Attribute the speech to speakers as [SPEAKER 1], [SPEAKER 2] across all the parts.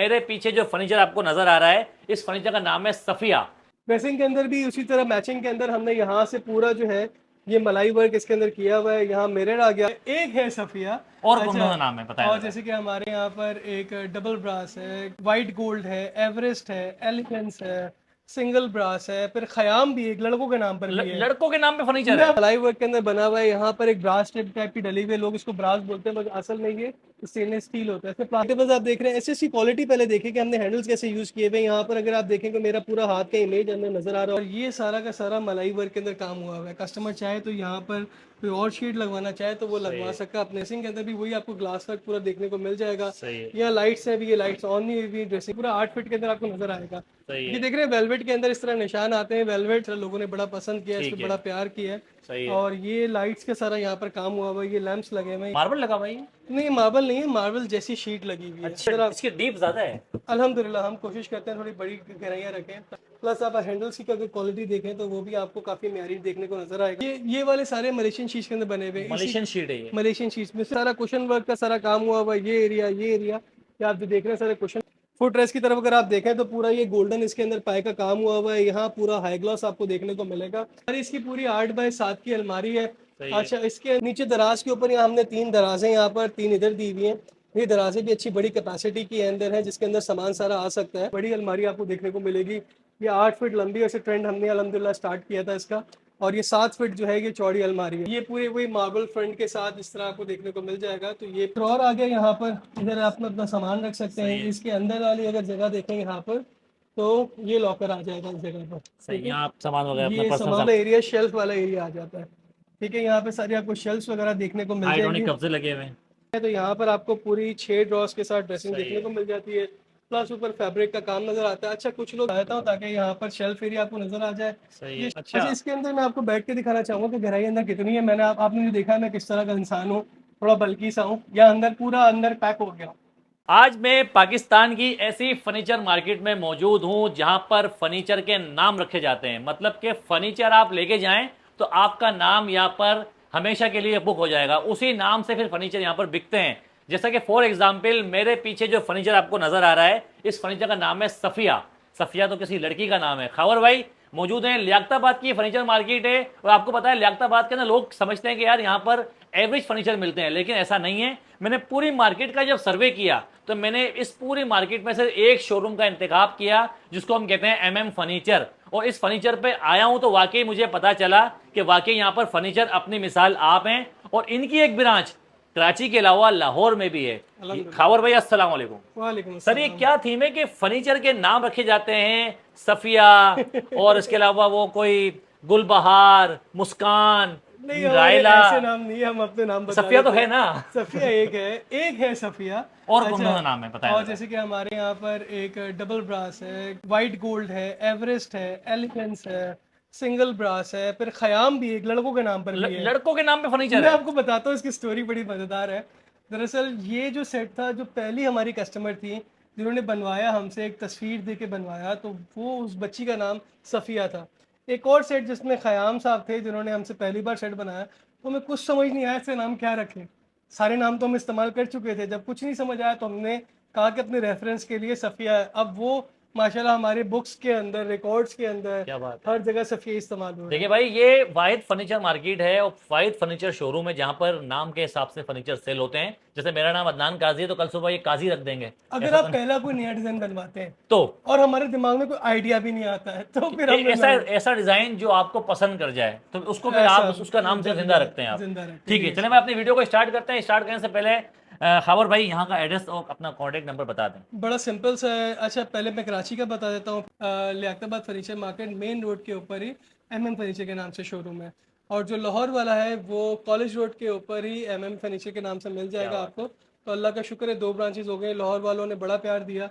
[SPEAKER 1] मेरे पीछे जो फर्नीचर आपको नजर आ रहा है, इस फर्नीचर का नाम है सफिया।
[SPEAKER 2] ड्रेसिंग के अंदर भी उसी तरह मैचिंग के अंदर हमने यहाँ से पूरा जो है ये मलाई वर्क इसके अंदर किया हुआ है। यहाँ मिरर आ गया, एक है सफिया।
[SPEAKER 1] और कौन
[SPEAKER 2] अच्छा,
[SPEAKER 1] सा नाम है बताया
[SPEAKER 2] और
[SPEAKER 1] जरा।
[SPEAKER 2] जैसे कि हमारे यहाँ पर एक डबल ब्रास है, वाइट गोल्ड है, एवरेस्ट है, एलिगेंस है, सिंगल ब्रास है, फिर खयाम भी एक लड़कों के नाम पर भी है।
[SPEAKER 1] लड़कों के नाम पे फर्नीचर
[SPEAKER 2] मैं
[SPEAKER 1] है।
[SPEAKER 2] मलाई वर्क के अंदर बना हुआ है। यहाँ पर एक ब्रास टाइप की डली हुई है, लोग इसको ब्रास बोलते हैं मगर असल में ये स्टेनलेस स्टील होता है। इसमें प्लांटेबल्स आप देख रहे हैं, ऐसी ऐसी क्वालिटी पहले देखें कि हमने हैंडल्स कैसे यूज किए हुए हैं। यहाँ पर अगर आप देखेंगे मेरा पूरा हाथ का इमेज अंदर नजर आ रहा है और ये सारा का सारा मलाई वर्क के अंदर काम हुआ हुआ है। कस्टमर चाहे तो यहाँ पर कोई और शीट लगवाना चाहे तो वो लगवा सकता है। अपने ड्रेसिंग के अंदर भी वही आपको ग्लास वर्क पूरा देखने को मिल जाएगा।
[SPEAKER 1] सही है।
[SPEAKER 2] यहाँ लाइट्स है भी, ये लाइट्स ऑन नहीं हुई हुई, ड्रेसिंग पूरा 8 फीट के अंदर आपको नजर आएगा।
[SPEAKER 1] सही
[SPEAKER 2] ये
[SPEAKER 1] है।
[SPEAKER 2] देख रहे हैं वेलवेट के अंदर इस तरह निशान आते हैं। वेलवेट लोगों ने बड़ा पसंद किया है, इस
[SPEAKER 1] ठीक
[SPEAKER 2] पे
[SPEAKER 1] है।
[SPEAKER 2] बड़ा प्यार किया है।
[SPEAKER 1] सही है।
[SPEAKER 2] और ये लाइट्स का सारा यहाँ पर काम हुआ हुआ है, ये लैंप्स लगे हुए हैं।
[SPEAKER 1] मार्बल लगा भाई।
[SPEAKER 2] नहीं, मार्बल नहीं है, मार्बल जैसी शीट लगी हुई है।
[SPEAKER 1] अच्छा,
[SPEAKER 2] जरा
[SPEAKER 1] इसकी डीप ज्यादा है।
[SPEAKER 2] अल्हम्दुलिल्लाह हम कोशिश करते हैं थोड़ी बड़ी गहराइयाँ रखें। प्लस आप हैंडल्स की अगर क्वालिटी देखें तो वो भी आपको काफी म्यारी देखने को नजर आएगा। ये वाले सारे मलेशियन शीट्स के अंदर बने हुए हैं। इसी
[SPEAKER 1] मलेशियन शीट है ये।
[SPEAKER 2] मलेशियन शीट्स में सारा कुशन वर्क का सारा काम हुआ हुआ है। ये आप जो देख रहे हैं सारे कुशन। फुट रेस्ट की तरफ अगर आप देखें तो पूरा ये गोल्डन इसके अंदर पाए का काम हुआ हुआ है। यहाँ पूरा हाई ग्लॉस आपको देखने को मिलेगा और इसकी पूरी 8 बाय 7 की अलमारी है।
[SPEAKER 1] सही है।
[SPEAKER 2] अच्छा, इसके नीचे दराज के ऊपर यहाँ हमने 3 दराजें यहाँ पर 3 इधर दी हुई हैं। ये दराजें भी अच्छी बड़ी कैपेसिटी की अंदर है जिसके अंदर सामान सारा आ सकता है। बड़ी अलमारी आपको देखने को मिलेगी। ये 8 फीट लंबी, ऐसे ट्रेंड हमने अल्हम्दुलिल्लाह स्टार्ट किया था इसका। और ये 7 फीट जो है ये चौड़ी अलमारी है। ये पूरे वही मार्बल फ्रंट के साथ इस तरह आपको देखने को मिल जाएगा। तो ये ड्रॉर आ गया यहाँ पर, इधर आप अपना सामान रख सकते
[SPEAKER 1] सही
[SPEAKER 2] हैं।
[SPEAKER 1] है।
[SPEAKER 2] इसके अंदर वाली अगर जगह देखें यहाँ पर तो ये लॉकर आ जाएगा इस जगह पर।
[SPEAKER 1] सही,
[SPEAKER 2] ठीक है,
[SPEAKER 1] यहाँ आप सामान वगैरह अपना
[SPEAKER 2] ये
[SPEAKER 1] पर्सनल
[SPEAKER 2] सामान
[SPEAKER 1] सामान।
[SPEAKER 2] एरिया शेल्फ वाला एरिया आ जाता है। ठीक है, यहाँ पे सारी आपको शेल्फ्स वगैरह देखने को मिल
[SPEAKER 1] हाइड्रोनिक
[SPEAKER 2] जाएंगी।
[SPEAKER 1] कब्जे लगे हुए हैं।
[SPEAKER 2] तो यहाँ पर आपको पूरी 6 ड्रॉर्स के साथ ड्रेसिंग
[SPEAKER 1] सही
[SPEAKER 2] देखने
[SPEAKER 1] है।
[SPEAKER 2] को मिल जाती है। प्लस ऊपर फैब्रिक का काम नजर आता है। अच्छा, कुछ लोग चाहता हूँ ताकि यहाँ पर शेल्फ एरिया आपको नजर आ जाए।
[SPEAKER 1] सही है।
[SPEAKER 2] ये
[SPEAKER 1] अच्छा।
[SPEAKER 2] अच्छा, इसके अंदर मैं आपको बैठ के दिखाना चाहूंगा कि गहराई अंदर कितनी है। आपने जो देखा है मैं किस तरह का इंसान हूँ, थोड़ा बल्कि सा हूँ। या अंदर पूरा अंदर पैक हो गया हूँ।
[SPEAKER 1] आज मैं पाकिस्तान की ऐसी फर्नीचर मार्केट में मौजूद हूं जहां पर फर्नीचर के नाम रखे जाते हैं। मतलब कि फर्नीचर आप लेके जाएं तो आपका नाम यहां पर हमेशा के लिए बुक हो जाएगा। उसी नाम से फिर फर्नीचर यहां पर बिकते हैं। जैसा कि फॉर एग्जाम्पल मेरे पीछे जो फर्नीचर आपको नजर आ रहा है, इस फर्नीचर का नाम है सफिया। सफिया तो किसी लड़की का नाम है। खबर भाई मौजूद हैं, लियाकताबाद की फर्नीचर मार्केट है। और आपको पता है लियाकताबाद के अंदर लोग समझते हैं कि यार यहाँ पर एवरेज फर्नीचर मिलते हैं, लेकिन ऐसा नहीं है। मैंने पूरी मार्केट का जब सर्वे किया तो मैंने इस पूरी मार्केट में से एक शोरूम का इंतखाब किया जिसको हम कहते हैं MM फर्नीचर। और इस फर्नीचर पे आया हूं तो वाकई मुझे पता चला कि वाकई यहाँ पर फर्नीचर अपनी मिसाल आप हैं। और इनकी एक ब्रांच कराची के अलावा लाहौर में भी है। खावर भाई अस्सलाम वालेकुम।
[SPEAKER 2] वालेकुम
[SPEAKER 1] सर ये
[SPEAKER 2] अस्सलाम।
[SPEAKER 1] क्या थीम है कि फर्नीचर के नाम रखे जाते हैं सफिया, और इसके अलावा वो कोई गुलबहार, मुस्कान,
[SPEAKER 2] नहीं, हमारे
[SPEAKER 1] रायला।
[SPEAKER 2] ऐसे नाम नहीं है, हम अपने नाम बता
[SPEAKER 1] सफिया तो
[SPEAKER 2] देते
[SPEAKER 1] है
[SPEAKER 2] हैं।
[SPEAKER 1] ना।
[SPEAKER 2] सफिया एक है सफिया।
[SPEAKER 1] और कौन
[SPEAKER 2] अच्छा,
[SPEAKER 1] सा नाम है बताया
[SPEAKER 2] और
[SPEAKER 1] जरा।
[SPEAKER 2] जैसे कि हमारे यहाँ पर एक डबल ब्रास है, वाइट गोल्ड है, एवरेस्ट है, एलिगेंस है, सिंगल ब्रास है, फिर खयाम भी एक लड़कों के नाम पर भी है।
[SPEAKER 1] लड़कों के नाम पे फर्नीचर
[SPEAKER 2] मैं
[SPEAKER 1] है।
[SPEAKER 2] आपको बताता हूँ, इसकी स्टोरी बड़ी मज़ेदार है। दरअसल ये जो सेट था, जो पहली हमारी कस्टमर थी जिन्होंने बनवाया हमसे, एक तस्वीर दे के बनवाया, तो वो उस बच्ची का नाम सफ़िया था। एक और सेट जिसमें ख़याम साहब थे जिन्होंने हमसे पहली बार सेट बनाया, तो हमें कुछ समझ नहीं आया इससे नाम क्या रखें। सारे नाम तो हम इस्तेमाल कर चुके थे, जब कुछ नहीं समझ आया तो हमने कहा कि अपने रेफरेंस के लिए सफ़िया है। अब वो माशाल्लाह हमारे बुक्स के अंदर, रिकॉर्ड्स के अंदर,
[SPEAKER 1] क्या बात है।
[SPEAKER 2] हर जगह सफ़िया इस्तेमाल हो रहा
[SPEAKER 1] देखिए
[SPEAKER 2] है।
[SPEAKER 1] भाई ये वाहिद फर्नीचर मार्केट है और वाहिद फर्नीचर शोरूम है जहां पर नाम के हिसाब से फर्नीचर सेल होते हैं। जैसे मेरा नाम अदनान काजी है तो कल सुबह ये काजी रख देंगे,
[SPEAKER 2] अगर
[SPEAKER 1] ऐसा तो
[SPEAKER 2] आप
[SPEAKER 1] नहीं।
[SPEAKER 2] पहला कोई नया डिज़ाइन बनवाते हैं
[SPEAKER 1] तो
[SPEAKER 2] और हमारे दिमाग में कोई आइडिया भी नहीं आता है तो फिर हम
[SPEAKER 1] ऐसा ऐसा डिजाइन जो आपको पसंद कर जाए तो उसको फिर
[SPEAKER 2] ऐसा
[SPEAKER 1] आप उसका नाम से जिंदा रखते हैं आप।
[SPEAKER 2] जिंदा रखते
[SPEAKER 1] ठीक है,
[SPEAKER 2] हैं।
[SPEAKER 1] चले मैं अपनी वीडियो को स्टार्ट करते हैं। स्टार्ट करने से पहले खबर भाई यहाँ का एड्रेस और अपना कॉन्टेक्ट नंबर बता दें।
[SPEAKER 2] बड़ा सिंपल सा है। अच्छा, पहले मैं कराची का बता देता हूँ। Liaquatabad furniture market main road के ऊपर ही MM फर्नीचर के नाम से शोरूम है। और जो लाहौर वाला है वो कॉलेज रोड के ऊपर ही MM फर्नीचर के नाम से मिल
[SPEAKER 1] क्या
[SPEAKER 2] जाएगा
[SPEAKER 1] बात
[SPEAKER 2] आपको। तो अल्लाह का शुक्र है 2 ब्रांचेस हो गए। लाहौर वालों ने बड़ा प्यार दिया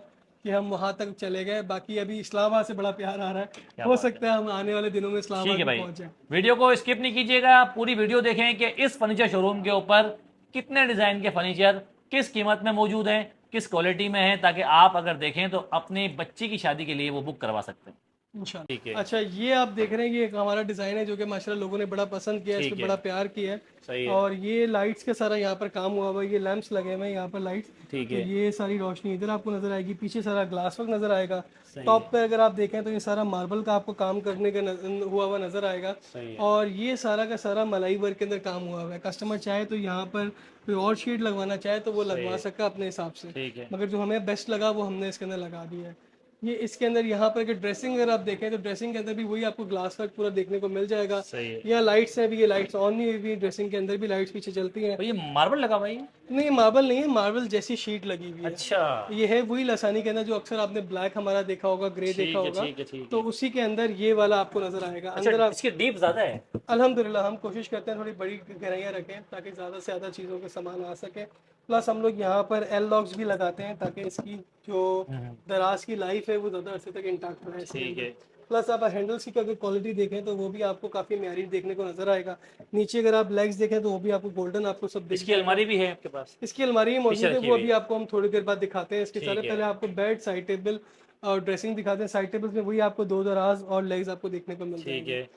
[SPEAKER 2] कि हम वहाँ तक चले गए। बाकी अभी इस्लामाबाद से बड़ा प्यार आ रहा है,
[SPEAKER 1] क्या
[SPEAKER 2] हो
[SPEAKER 1] बात है।
[SPEAKER 2] सकता है हम आने वाले दिनों में
[SPEAKER 1] ठीक
[SPEAKER 2] इस्लामाबाद
[SPEAKER 1] है
[SPEAKER 2] भी
[SPEAKER 1] भाई,
[SPEAKER 2] पहुँच जाए।
[SPEAKER 1] वीडियो को स्किप नहीं कीजिएगा, पूरी वीडियो देखें कि इस फर्नीचर शोरूम के ऊपर कितने डिजाइन के फर्नीचर किस कीमत में मौजूद हैं, किस क्वालिटी में है, ताकि आप अगर देखें तो अपनी बच्ची की शादी के लिए वो बुक करवा सकते हैं।
[SPEAKER 2] इंशाल्लाह।
[SPEAKER 1] ठीक है।
[SPEAKER 2] अच्छा, ये आप देख रहे हैं, ये एक हमारा डिज़ाइन है जो कि माशाल्लाह लोगों ने बड़ा पसंद किया है, इस पे
[SPEAKER 1] ठीक है।
[SPEAKER 2] बड़ा प्यार किया है।
[SPEAKER 1] सही है।
[SPEAKER 2] और ये लाइट्स का सारा यहाँ पर काम हुआ हुआ है, ये लैंप्स लगे हुए हैं यहाँ पर लाइट्स।
[SPEAKER 1] ठीक
[SPEAKER 2] तो
[SPEAKER 1] है।
[SPEAKER 2] ये सारी रोशनी इधर आपको नज़र आएगी, पीछे सारा ग्लास वर्क नज़र आएगा।
[SPEAKER 1] सही
[SPEAKER 2] टॉप
[SPEAKER 1] है।
[SPEAKER 2] पे अगर आप देखें तो ये सारा मार्बल का आपको काम करने का हुआ हुआ नज़र आएगा।
[SPEAKER 1] सही है।
[SPEAKER 2] और ये सारा का सारा मलाई वर्क के अंदर काम हुआ हुआ है। कस्टमर चाहे तो यहाँ पर कोई और शीट लगवाना चाहे तो वो
[SPEAKER 1] सही
[SPEAKER 2] लगवा
[SPEAKER 1] है।
[SPEAKER 2] सका अपने हिसाब से,
[SPEAKER 1] ठीक है।
[SPEAKER 2] मगर जो हमें बेस्ट लगा वो हमने इसके अंदर लगा दिया है। ये इसके अंदर यहाँ पर अगर ड्रेसिंग अगर आप देखें तो ड्रेसिंग के अंदर भी वही आपको ग्लास वर्क पूरा देखने को मिल जाएगा।
[SPEAKER 1] सही है।
[SPEAKER 2] यहाँ लाइट्स हैं, भी ये लाइट्स ऑन नहीं हुई हुई, ड्रेसिंग के अंदर भी लाइट्स पीछे चलती हैं।
[SPEAKER 1] तो ये मार्बल लगा भाई?
[SPEAKER 2] नहीं, मार्बल नहीं है, मार्बल जैसी शीट लगी हुई है।
[SPEAKER 1] अच्छा।
[SPEAKER 2] ये है वही लसानी के अंदर जो अक्सर आपने ब्लैक हमारा देखा होगा, ग्रे देखा
[SPEAKER 1] ठीक है।
[SPEAKER 2] होगा,
[SPEAKER 1] ठीक है। ठीक
[SPEAKER 2] तो
[SPEAKER 1] है।
[SPEAKER 2] उसी के अंदर ये वाला आपको नजर आएगा।
[SPEAKER 1] अच्छा,
[SPEAKER 2] अंदर आप
[SPEAKER 1] इसकी डीप ज्यादा है?
[SPEAKER 2] अल्हम्दुलिल्लाह हम कोशिश करते हैं थोड़ी बड़ी गहराइयाँ रखें ताकि ज़्यादा से ज़्यादा चीज़ों के सामान आ सके। प्लस हम लोग यहाँ पर एल लॉक्स भी लगाते हैं ताकि इसकी जो
[SPEAKER 1] हम्म।
[SPEAKER 2] दराज की लाइफ है वो ज़्यादा अरसे तक इंटैक्ट रहे इसके
[SPEAKER 1] ठीक
[SPEAKER 2] अंदर।
[SPEAKER 1] है।
[SPEAKER 2] प्लस आप हैंडल्स की अगर क्वालिटी देखें तो वो भी आपको काफ़ी म्यारी देखने को नज़र आएगा। नीचे अगर आप लेग्स देखें तो वो भी आपको गोल्डन आपको सब दिख
[SPEAKER 1] इसकी
[SPEAKER 2] जाएगा।
[SPEAKER 1] अलमारी भी है आपके पास?
[SPEAKER 2] इसकी अलमारी ही
[SPEAKER 1] पीछे
[SPEAKER 2] मौजूद है,
[SPEAKER 1] रखी
[SPEAKER 2] वो
[SPEAKER 1] हुई
[SPEAKER 2] अभी
[SPEAKER 1] है।
[SPEAKER 2] आपको हम थोड़ी देर बाद दिखाते हैं। इसके सारे
[SPEAKER 1] ठीक है।
[SPEAKER 2] पहले आपको बेड, साइड टेबल और ड्रेसिंग दिखाते हैं। साइड टेबल्स में वही आपको दो दराज और लेग्स आपको देखने को मिल
[SPEAKER 1] ठीक
[SPEAKER 2] जाएंगे।
[SPEAKER 1] है।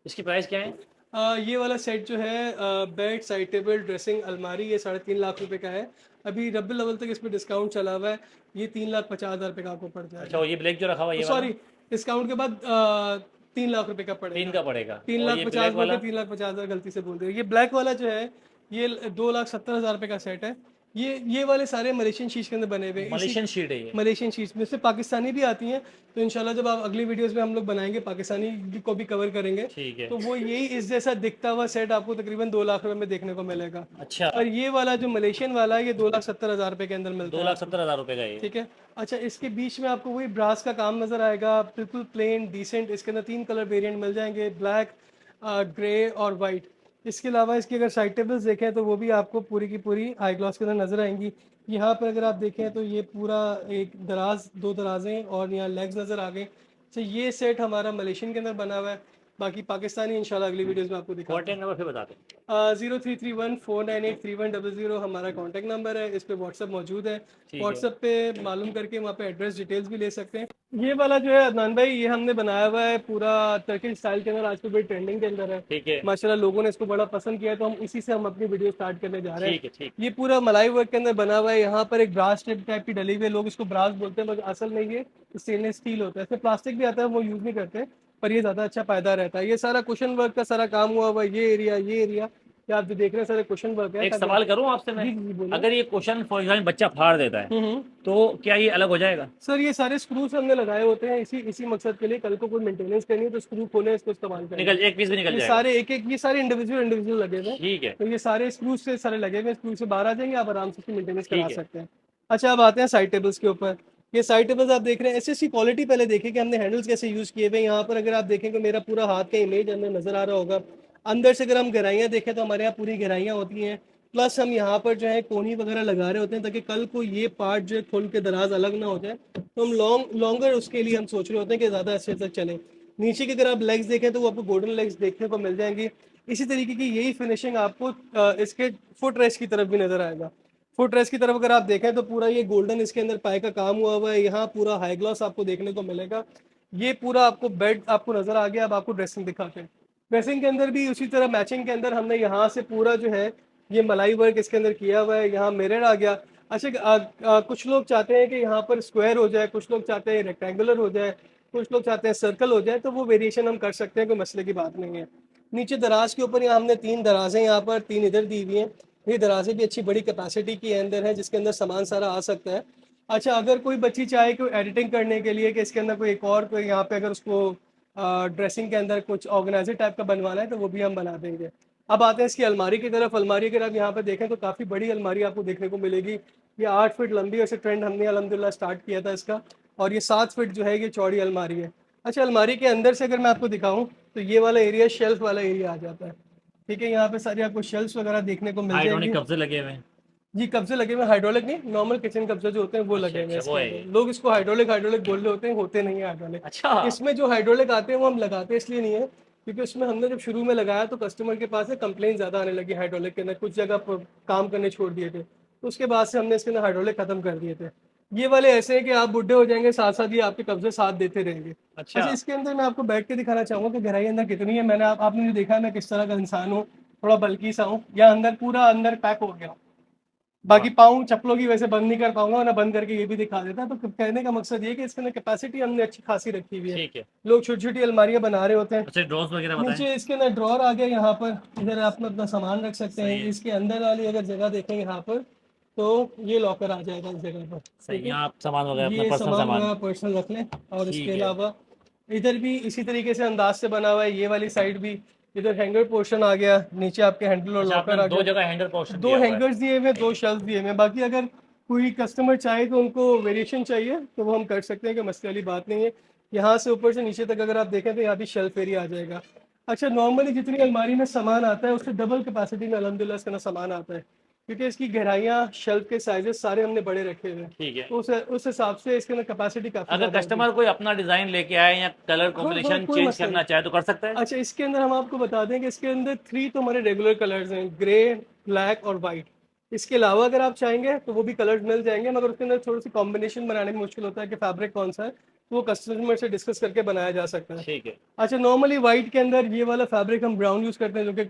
[SPEAKER 1] इसकी प्राइस क्या है?
[SPEAKER 2] ये वाला सेट जो है बेड, साइड टेबल, ड्रेसिंग, अलमारी, ये 3.5 लाख रुपए का है। अभी रब्बी लेवल तक इस पर डिस्काउंट चला हुआ है, ये 3,50,000 रुपये का आपको पड़
[SPEAKER 1] अच्छा,
[SPEAKER 2] जाएगा।
[SPEAKER 1] और ये ब्लैक जो रखा हुआ है ये वाला?
[SPEAKER 2] सॉरी, डिस्काउंट के बाद 3 लाख रुपए का
[SPEAKER 1] तीन
[SPEAKER 2] पड़ेगा।
[SPEAKER 1] का पड़ेगा।
[SPEAKER 2] तीन
[SPEAKER 1] और
[SPEAKER 2] लाख
[SPEAKER 1] ये
[SPEAKER 2] पचास
[SPEAKER 1] ब्लैक
[SPEAKER 2] बोल के
[SPEAKER 1] वाला?
[SPEAKER 2] 3,50,000 गलती से बोल दिया। ये ब्लैक वाला जो है ये 2,70,000 रुपये का सेट है। ये वाले सारे मलेशियन शीट्स के अंदर बने हुए हैं। इसी
[SPEAKER 1] मलेशियन शीट है ये?
[SPEAKER 2] मलेशियन शीट्स में से पाकिस्तानी भी आती हैं, तो इंशाल्लाह जब आप अगली वीडियोस में हम लोग बनाएंगे पाकिस्तानी को भी कवर करेंगे।
[SPEAKER 1] ठीक है।
[SPEAKER 2] तो वो यही इस जैसा दिखता हुआ सेट आपको तकरीबन 2 लाख रुपए में देखने को मिलेगा।
[SPEAKER 1] अच्छा।
[SPEAKER 2] और ये वाला जो मलेशियन वाला है ये 2,70,000 रुपये के अंदर मिलता
[SPEAKER 1] दो
[SPEAKER 2] है
[SPEAKER 1] लाख
[SPEAKER 2] आपको।
[SPEAKER 1] सत्तर हजार रुपये का ये?
[SPEAKER 2] ठीक है। अच्छा, इसके बीच में आपको वही ब्रास का काम नज़र आएगा, बिल्कुल प्लेन डिसेंट। इसके अंदर 3 कलर वेरिएंट मिल जाएंगे, ब्लैक, ग्रे और वाइट। इसके अलावा इसकी अगर साइड टेबल्स देखें तो वो भी आपको पूरी की पूरी आई ग्लास के अंदर नज़र आएंगी। यहाँ पर अगर आप देखें तो ये पूरा एक दराज, दो दराजें और यहाँ लेग्स नज़र आ गए। तो ये सेट हमारा मलेशियन के अंदर बना हुआ है, बाकी पाकिस्तानी इंशाल्लाह अगली वीडियोस में आपको दिखाते हैं।
[SPEAKER 1] कॉन्टैक्ट नंबर फिर बता दें।
[SPEAKER 2] 03314983 100 हमारा कॉन्टैक्ट नंबर है। इस पे व्हाट्सअप मौजूद है,
[SPEAKER 1] ठीक है।
[SPEAKER 2] व्हाट्सअप पे मालूम करके वहाँ पे एड्रेस डिटेल्स भी ले सकते हैं। ये वाला जो है अदनान भाई, ये हमने बनाया हुआ है पूरा टर्किश स्टाइल के अंदर, आजकल बड़ी ट्रेंडिंग के अंदर है।
[SPEAKER 1] ठीक है।
[SPEAKER 2] माशाल्लाह लोगों ने इसको बड़ा पसंद किया है, तो हम इसी से हम अपनी वीडियो स्टार्ट करने जा रहे हैं।
[SPEAKER 1] ठीक है। ठीक।
[SPEAKER 2] ये पूरा मलाई वर्क के अंदर बना हुआ है। यहाँ पर एक ब्रास टाइप की डली हुई है, लोग इसको ब्रास बोलते हैं मगर असल में ये स्टेनलेस स्टील होता है। इसमें प्लास्टिक भी आता है, वो यूज़ नहीं करते, पर ये ज़्यादा अच्छा पायदार रहता है। ये सारा कुशन वर्क का सारा काम हुआ हुआ है। ये एरिया आप जो देख रहे हैं सारे कुशन वर्क है।
[SPEAKER 1] एक सवाल करूं आपसे मैं?
[SPEAKER 2] जी जी बोलिए।
[SPEAKER 1] अगर ये क्वेश्चन फॉर एग्जाम्पल बच्चा फाड़ देता है
[SPEAKER 2] हम्म।
[SPEAKER 1] तो क्या ये अलग हो जाएगा?
[SPEAKER 2] सर ये सारे स्क्रूज हमने लगाए होते हैं इसी मकसद के लिए। कल को कोई मेंटेनेंस करनी है तो स्क्रू खोले, इसको इस्तेमाल करें।
[SPEAKER 1] निकल, एक पीस भी निकल
[SPEAKER 2] ये
[SPEAKER 1] जाएगा?
[SPEAKER 2] सारे ये सारे इंडिविजुअल लगे हुए हैं।
[SPEAKER 1] ठीक है।
[SPEAKER 2] तो ये सारे स्क्रूज से सारे लगे हुए हैं, स्क्रू से बाहर आ जाएंगे, आप आराम से इसकी मेंटेनेंस करा
[SPEAKER 1] ठीक है।
[SPEAKER 2] सकते हैं। अच्छा, अब आते हैं साइड टेबल्स के ऊपर। ये साइड टेबल्स आप देख रहे हैं, ऐसी क्वालिटी पहले देखें कि हमने हैंडल्स कैसे यूज़ किए हुए हैं। यहाँ पर अगर आप देखेंगे मेरा पूरा हाथ का इमेज हमें नज़र आ रहा होगा। अंदर से अगर हम गहराइयाँ देखें तो हमारे यहाँ पूरी गहराइयाँ होती हैं। प्लस हम यहाँ पर जो है कोनी वगैरह लगा रहे होते हैं ताकि कल को ये पार्ट जो है खोल के दराज अलग ना हो जाए, तो हम लॉन्गर उसके लिए हम सोच रहे होते हैं कि ज़्यादा अच्छे तक चले। नीचे की अगर आप लेग्स देखें तो वो आपको गोल्डन लेग्स देखने को मिल जाएंगी। इसी तरीके की यही फिनिशिंग आपको इसके फुट रेस्ट की तरफ भी नज़र आएगा। फुट रेस्ट की तरफ अगर आप देखें तो पूरा ये गोल्डन इसके अंदर पाए का काम हुआ हुआ है। यहाँ पूरा हाई ग्लॉस आपको देखने को मिलेगा। ये पूरा आपको बेड आपको नज़र आ गया। अब आपको ड्रेसिंग दिखाते हैं। ड्रेसिंग के अंदर भी उसी तरह मैचिंग के अंदर हमने यहाँ से पूरा जो है ये मलाई वर्क इसके अंदर किया हुआ है। यहाँ मिरर आ गया। अच्छा, कुछ लोग चाहते हैं कि यहाँ पर स्क्वायर हो जाए, कुछ लोग चाहते हैं रेक्टेंगुलर हो जाए, कुछ लोग चाहते हैं सर्कल हो जाए, तो वो वेरिएशन हम कर सकते हैं, कोई मसले की बात नहीं है। नीचे दराज के ऊपर यहाँ हमने 3 दराजें यहाँ पर 3 इधर दी हुई हैं। ये दराजें भी अच्छी बड़ी कैपेसिटी की अंदर है, जिसके अंदर सामान सारा आ सकता है। अच्छा, अगर कोई बच्ची चाहे कि एडिटिंग करने के लिए कि इसके अंदर कोई एक और कोई यहाँ पे अगर उसको ड्रेसिंग के अंदर कुछ ऑर्गेनाइजर टाइप का बनवाना है तो वो भी हम बना देंगे। अब आते हैं इसकी अलमारी की तरफ। अलमारी अगर आप यहाँ पे देखें तो काफ़ी बड़ी अलमारी आपको देखने को मिलेगी। ये 8 फीट लंबी, वैसे ट्रेंड हमने अल्हम्दुलिल्लाह स्टार्ट किया था इसका, और ये 7 फीट जो है ये चौड़ी अलमारी है। अच्छा, अलमारी के अंदर से अगर मैं आपको दिखाऊं तो ये वाला एरिया शेल्फ वाला एरिया आ जाता है। ठीक है, यहाँ पे सारी आपको शेल्फ वगैरह देखने को मिल जाएंगी।
[SPEAKER 1] हाइड्रोलिक कब्जे लगे हुए हैं?
[SPEAKER 2] जी, कब्जे लगे हुए, हाइड्रोलिक नहीं, नॉर्मल किचन कब्जे जो होते हैं वो लगे हुए हैं
[SPEAKER 1] अच्छा,
[SPEAKER 2] इसके
[SPEAKER 1] वो है
[SPEAKER 2] अंदर।
[SPEAKER 1] ये।
[SPEAKER 2] लोग इसको हाइड्रोलिक हाइड्रोलिक बोल रहे होते हैं, होते नहीं है हाइड्रोलिक।
[SPEAKER 1] अच्छा।
[SPEAKER 2] इसमें जो हाइड्रोलिक आते हैं वो हम लगाते इसलिए नहीं है क्योंकि उसमें हमने जब शुरू में लगाया तो कस्टमर के पास कंप्लेन ज़्यादा आने लगी हाइड्रोलिक के अंदर, कुछ जगह पर काम करने छोड़ दिए थे, तो उसके बाद से हमने इसके अंदर हाइड्रोलिक ख़त्म कर दिए थे। ये वाले ऐसे हैं कि आप बुढ़े हो जाएंगे, साथ साथ ये आपके कब्जे साथ देते रहेंगे।
[SPEAKER 1] अच्छा।
[SPEAKER 2] अच्छा, इसके अंदर मैं आपको बैठ के दिखाना चाहूँगा कि गहराई अंदर कितनी है। आपने जो देखा है मैं किस तरह का इंसान हूँ, थोड़ा बल्की सा हूँ, या अंदर पूरा अंदर पैक हो गया हूँ। बाकी
[SPEAKER 1] वाह।
[SPEAKER 2] पाँव चप्पलों की वजह से बंद नहीं कर पाऊंगा, ना बंद करके ये भी दिखा देता। तो कहने का मकसद ये है कि इसके अंदर कैपेसिटी हमने अच्छी खासी रखी हुई है।
[SPEAKER 1] ठीक है।
[SPEAKER 2] लोग छोटी छोटी अलमारियां बना रहे होते हैं।
[SPEAKER 1] अच्छा, ड्रॉर्स वगैरह बताएं।
[SPEAKER 2] नीचे इसके अंदर ड्रॉर आ गया, यहाँ पर इधर आप अपना सामान रख सकते
[SPEAKER 1] सही
[SPEAKER 2] हैं।
[SPEAKER 1] है।
[SPEAKER 2] इसके अंदर वाली अगर जगह देखें यहाँ पर, तो ये लॉकर आ जाएगा इस जगह पर।
[SPEAKER 1] सही,
[SPEAKER 2] ठीक है,
[SPEAKER 1] यहाँ आप सामान वगैरह अपना
[SPEAKER 2] ये
[SPEAKER 1] पर्सनल
[SPEAKER 2] सामान
[SPEAKER 1] सामान।
[SPEAKER 2] वगैरह पर्सनल रख लें। और इसके
[SPEAKER 1] ठीक है।
[SPEAKER 2] अलावा इधर भी इसी तरीके से अंदाज से बना हुआ है, ये वाली साइड भी। इधर हैंगर पोर्शन आ गया, नीचे आपके हैंडल और
[SPEAKER 1] अच्छा, आपने
[SPEAKER 2] लॉकर आ
[SPEAKER 1] दो
[SPEAKER 2] गया।
[SPEAKER 1] जगह हैंडल पोर्शन
[SPEAKER 2] दो
[SPEAKER 1] दिया हुआ है।
[SPEAKER 2] हैंगर्स दिए हुए हैं,
[SPEAKER 1] ठीक
[SPEAKER 2] दो
[SPEAKER 1] है।
[SPEAKER 2] शेल्फ दिए हुए हैं। बाकी अगर कोई कस्टमर चाहे तो उनको वेरिएशन चाहिए तो वो हम कर सकते हैं, कि मसले वाली बात नहीं है। यहाँ से ऊपर से नीचे तक अगर आप देखें तो यहाँ भी शेल्फ एरिया आ जाएगा। अच्छा, नॉर्मली जितनी अलमारी में सामान आता है उससे डबल कैपेसिटी में अल्हम्दुलिल्लाह इसका ना सामान आता है, क्योंकि इसकी गहराइयाँ, शेल्फ के साइजेस सारे हमने बड़े रखे हुए हैं।
[SPEAKER 1] ठीक है।
[SPEAKER 2] तो उस हिसाब से इसके अंदर कैपेसिटी काफ़ी
[SPEAKER 1] अगर
[SPEAKER 2] ज़्यादा होती है।
[SPEAKER 1] कस्टमर कोई अपना डिजाइन लेके आए या कलर
[SPEAKER 2] हाँ हाँ,
[SPEAKER 1] कॉम्बिनेशन
[SPEAKER 2] कोई
[SPEAKER 1] चेंज
[SPEAKER 2] मसला नहीं।
[SPEAKER 1] करना चाहे तो कर सकता है।
[SPEAKER 2] अच्छा, इसके अंदर हम आपको बता दें कि इसके अंदर 3 तो हमारे रेगुलर कलर्स हैं, ग्रे, ब्लैक और वाइट। इसके अलावा अगर आप चाहेंगे तो वो भी कलर्स मिल जाएंगे, मगर उसके अंदर थोड़ी सी कॉम्बिनेशन बनाने में मुश्किल होता है कि फैब्रिक कौन सा है, तो वो कस्टमर से डिस्कस करके बनाया जा सकता है।
[SPEAKER 1] ठीक है।
[SPEAKER 2] अच्छा, नॉर्मली वाइट के अंदर ये वाला फैब्रिक हम ब्राउन यूज़ करते हैं, जो कि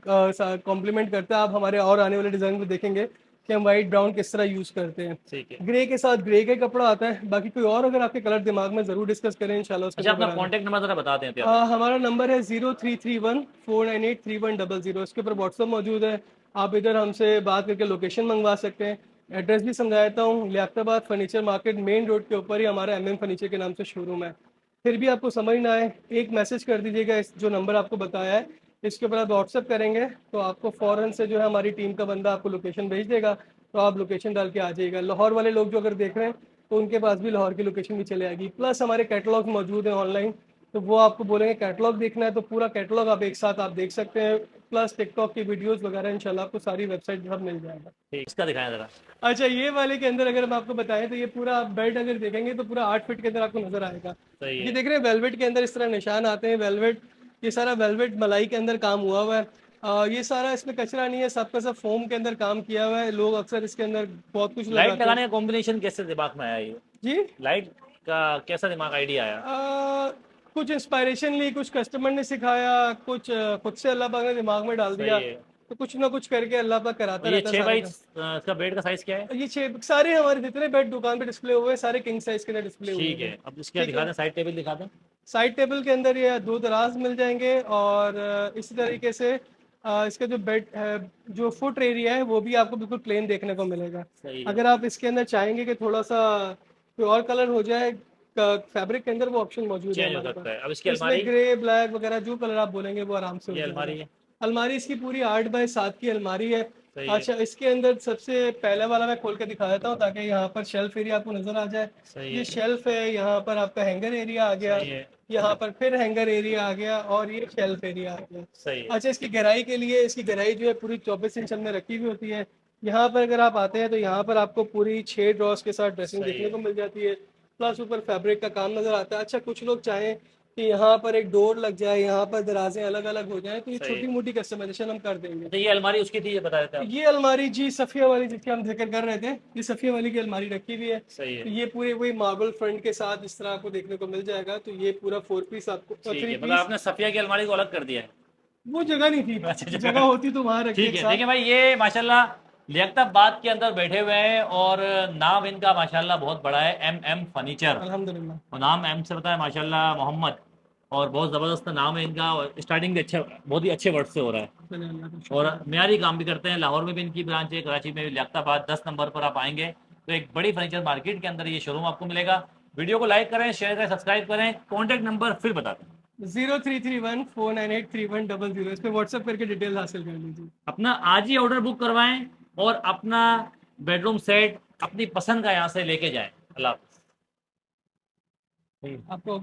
[SPEAKER 2] कॉम्प्लीमेंट करता है। आप हमारे और आने वाले डिज़ाइन में देखेंगे कि हम वाइट ब्राउन किस तरह यूज़ करते हैं।
[SPEAKER 1] ठीक है।
[SPEAKER 2] ग्रे के साथ ग्रे का कपड़ा आता है। बाकी कोई और अगर आपके कलर दिमाग में ज़रूर डिस्कस करें, इंशाल्लाह उसके
[SPEAKER 1] अच्छा,
[SPEAKER 2] अंदर
[SPEAKER 1] अपना
[SPEAKER 2] बना दें।
[SPEAKER 1] कॉन्टैक्ट नंबर जरा बता दें प्यारे।
[SPEAKER 2] हमारा नंबर है 0331 498 3100। इसके ऊपर व्हाट्सअप मौजूद है। आप इधर हमसे बात करके लोकेशन मंगवा सकते हैं। एड्रेस भी समझा देता हूँ, Liaquatabad furniture market main road के ऊपर ही हमारा MM फर्नीचर के नाम से शोरूम है। फिर भी आपको समझ ना आए, एक मैसेज कर दीजिएगा, इस जो नंबर आपको बताया है इसके ऊपर आप व्हाट्सअप करेंगे तो आपको फ़ौरन से जो है हमारी टीम का बंदा आपको लोकेशन भेज देगा। तो आप लोकेशन डाल के आ जाइएगा। लाहौर वाले लोग जो अगर देख रहे हैं तो उनके पास भी लाहौर की लोकेशन भी चले आएगी। प्लस हमारे कैटलॉग मौजूद हैं ऑनलाइन, तो वो आपको बोलेंगे कैटलॉग देखना है तो पूरा कैटलॉग आप एक साथ आप देख सकते हैं। प्लस टिकटॉक की वीडियोस वगैरह इंशाल्लाह आपको सारी वेबसाइट पर मिल जाएगा।
[SPEAKER 1] ठीक, इसका दिखाएं जरा।
[SPEAKER 2] अच्छा, ये वाले के अंदर अगर हम आपको बताएं तो ये पूरा आप बेड अगर देखेंगे तो पूरा 8 फीट के अंदर आपको नजर आएगा।
[SPEAKER 1] सही
[SPEAKER 2] ये
[SPEAKER 1] है।
[SPEAKER 2] देख रहे हैं वेलवेट के अंदर इस तरह निशान आते हैं। वेलवेट, ये सारा वेलवेट मलाई के अंदर काम हुआ हुआ है। ये सारा इसमें कचरा नहीं है, सबका सब फोम के अंदर काम किया हुआ है। लोग अक्सर इसके अंदर बहुत कुछ
[SPEAKER 1] लाइट
[SPEAKER 2] लगाते हैं।
[SPEAKER 1] लगाने का कॉम्बिनेशन कैसे दिमाग में आया ये?
[SPEAKER 2] जी,
[SPEAKER 1] लाइट का कैसा दिमाग आइडिया आया?
[SPEAKER 2] कुछ इंस्पायरेशन ली, कुछ कस्टमर ने सिखाया, कुछ खुद से अल्लाह पाक ने दिमाग में डाल दिया।
[SPEAKER 1] सही है।
[SPEAKER 2] तो कुछ ना कुछ करके अल्लाह पाक
[SPEAKER 1] और
[SPEAKER 2] कराता
[SPEAKER 1] ये
[SPEAKER 2] रहता है
[SPEAKER 1] छः
[SPEAKER 2] सारा
[SPEAKER 1] बाई
[SPEAKER 2] का।
[SPEAKER 1] इसका बेड का साइज क्या है?
[SPEAKER 2] ये छः सारे हमारे जितने बेड दुकान पे डिस्प्ले हुए हैं सारे किंग साइज के अंदर डिस्प्ले हुए
[SPEAKER 1] ठीक
[SPEAKER 2] हैं।
[SPEAKER 1] है, अब इसके
[SPEAKER 2] ठीक
[SPEAKER 1] दिखा
[SPEAKER 2] है,
[SPEAKER 1] दें, साइड टेबल दिखा दें।
[SPEAKER 2] साइड टेबल के अंदर ये 2 दराज मिल जाएंगे। और इसी तरीके से इसका जो बेड है, जो फुट एरिया है वो भी आपको बिल्कुल प्लेन देखने को मिलेगा।
[SPEAKER 1] सही है।
[SPEAKER 2] अगर आप इसके अंदर चाहेंगे कि थोड़ा सा कोई और कलर हो जाए फैब्रिक के अंदर, वो ऑप्शन मौजूद है
[SPEAKER 1] चेंज हो
[SPEAKER 2] हमारे
[SPEAKER 1] सकता
[SPEAKER 2] पास।
[SPEAKER 1] है। अब इसकी अलमारी।
[SPEAKER 2] इसमें ग्रे, ब्लैक वगैरह जो कलर आप बोलेंगे वो आराम से हो
[SPEAKER 1] ये
[SPEAKER 2] जाएगा।
[SPEAKER 1] अलमारी है।
[SPEAKER 2] अलमारी इसकी पूरी 8 बाय 7 की अलमारी है।
[SPEAKER 1] सही है।
[SPEAKER 2] अच्छा, इसके अंदर सबसे पहला वाला मैं खोल के दिखा देता हूँ ताकि यहाँ पर शेल्फ एरिया आपको नज़र आ जाए।
[SPEAKER 1] सही
[SPEAKER 2] ये
[SPEAKER 1] है।
[SPEAKER 2] शेल्फ है, यहाँ पर आपका हैंगर एरिया आ गया,
[SPEAKER 1] सही है।
[SPEAKER 2] यहाँ पर फिर हैंगर एरिया आ गया, और ये शेल्फ एरिया आ गया।
[SPEAKER 1] सही है।
[SPEAKER 2] अच्छा, इसकी गहराई के लिए, इसकी गहराई जो है पूरी 24 इंच हमने रखी हुई होती है। यहाँ पर अगर आप आते हैं तो यहाँ पर आपको पूरी 6 ड्रॉर्स के साथ ड्रेसिंग
[SPEAKER 1] सही
[SPEAKER 2] देखने
[SPEAKER 1] है।
[SPEAKER 2] को मिल जाती है। प्लस ऊपर फैब्रिक का काम नज़र आता है। अच्छा, कुछ लोग चाहें कि यहाँ पर एक डोर लग जाए, यहाँ पर दराजें अलग अलग हो जाएं, तो ये
[SPEAKER 1] सही
[SPEAKER 2] छोटी
[SPEAKER 1] है।
[SPEAKER 2] मोटी कस्टमाइजेशन हम कर देंगे।
[SPEAKER 1] अच्छा, ये अलमारी उसकी थी, ये बता देते आप।
[SPEAKER 2] ये अलमारी जी सफ़िया वाली जिसकी हम जिक्र कर रहे थे, ये सफ़िया वाली की अलमारी रखी हुई है।
[SPEAKER 1] सही है।
[SPEAKER 2] तो ये पूरे वही मार्बल फ्रंट के साथ इस तरह आपको देखने को मिल जाएगा। तो ये पूरा 4 पीस आपको,
[SPEAKER 1] ठीक
[SPEAKER 2] 3
[SPEAKER 1] है, मतलब
[SPEAKER 2] पीस।
[SPEAKER 1] आपने सफिया की अलमारी को अलग कर दिया है।
[SPEAKER 2] वो जगह नहीं थी,
[SPEAKER 1] अच्छा,
[SPEAKER 2] जगह
[SPEAKER 1] जगह।
[SPEAKER 2] होती तो वहां रखते
[SPEAKER 1] ठीक
[SPEAKER 2] एक
[SPEAKER 1] है,
[SPEAKER 2] साथ।
[SPEAKER 1] देखिए भाई, ये माशाल्लाह लियाकताबाद के अंदर बैठे हुए हैं और नाम इनका माशाल्लाह बहुत बड़ा है, MM फर्नीचर।
[SPEAKER 2] अल्हम्दुलिल्लाह।
[SPEAKER 1] और नाम M से बताया माशाल्लाह, मोहम्मद। और बहुत ज़बरदस्त नाम है इनका, और स्टार्टिंग भी अच्छा, बहुत ही अच्छे वर्ड से हो रहा है।
[SPEAKER 2] चलिए, अल्लाह का
[SPEAKER 1] और
[SPEAKER 2] शुक्र।
[SPEAKER 1] मियारी काम भी करते हैं। लाहौर में भी इनकी ब्रांच है, कराची में भी। लियाकताबाद 10 नंबर पर आप आएंगे तो एक बड़ी फर्नीचर मार्केट के अंदर ये शोरूम आपको मिलेगा। वीडियो को लाइक करें, शेयर करें, सब्सक्राइब करें। कॉन्टैक्ट नंबर फिर बता दें।
[SPEAKER 2] 0331 498 3100, इस पे व्हाट्सएप करके डिटेल हासिल कर लीजिए।
[SPEAKER 1] अपना आज ही ऑर्डर बुक करवाएं और अपना बेडरूम सेट अपनी पसंद का यहाँ से लेके जाएं। अल्लाह हाफ़िज़।
[SPEAKER 2] आपको